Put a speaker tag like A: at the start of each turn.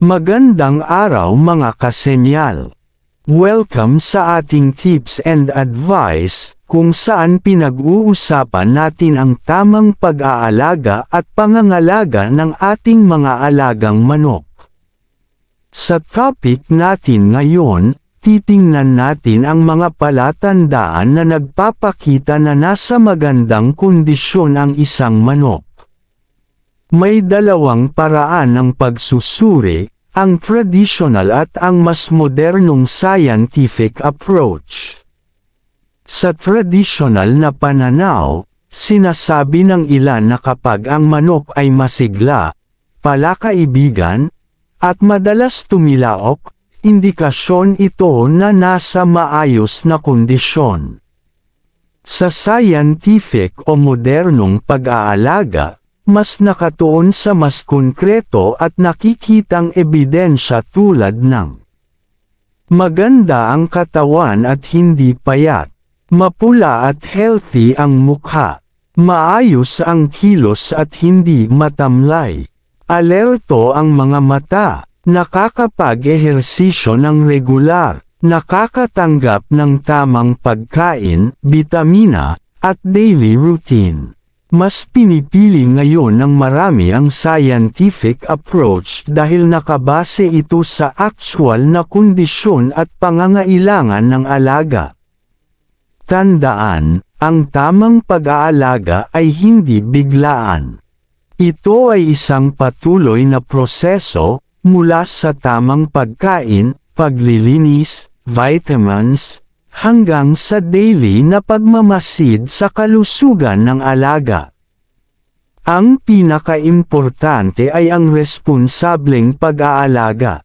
A: Magandang araw mga kasenyal. Welcome sa ating tips and advice, kung saan pinag-uusapan natin ang tamang pag-aalaga at pangangalaga ng ating mga alagang manok. Sa topic natin ngayon, titingnan natin ang mga palatandaan na nagpapakita na nasa magandang kondisyon ang isang manok. May dalawang paraan ng pagsusuri, ang traditional at ang mas modernong scientific approach. Sa traditional na pananaw, sinasabi ng ilan na kapag ang manok ay masigla, palakaibigan, at madalas tumilaok, indikasyon ito na nasa maayos na kondisyon. Sa scientific o modernong pag-aalaga, mas nakatuon sa mas konkreto at nakikitang ebidensya tulad ng maganda ang katawan at hindi payat, mapula at healthy ang mukha, maayos ang kilos at hindi matamlay, alerto ang mga mata, nakakapag-ehersisyo ng regular, nakakatanggap ng tamang pagkain, bitamina, at daily routine. Mas pinipili ngayon ng marami ang scientific approach dahil nakabase ito sa actual na kondisyon at pangangailangan ng alaga. Tandaan, ang tamang pag-aalaga ay hindi biglaan. Ito ay isang patuloy na proseso, mula sa tamang pagkain, paglilinis, vitamins, hanggang sa daily na pagmamasid sa kalusugan ng alaga. Ang pinakaimportante ay ang responsableng pag-aalaga.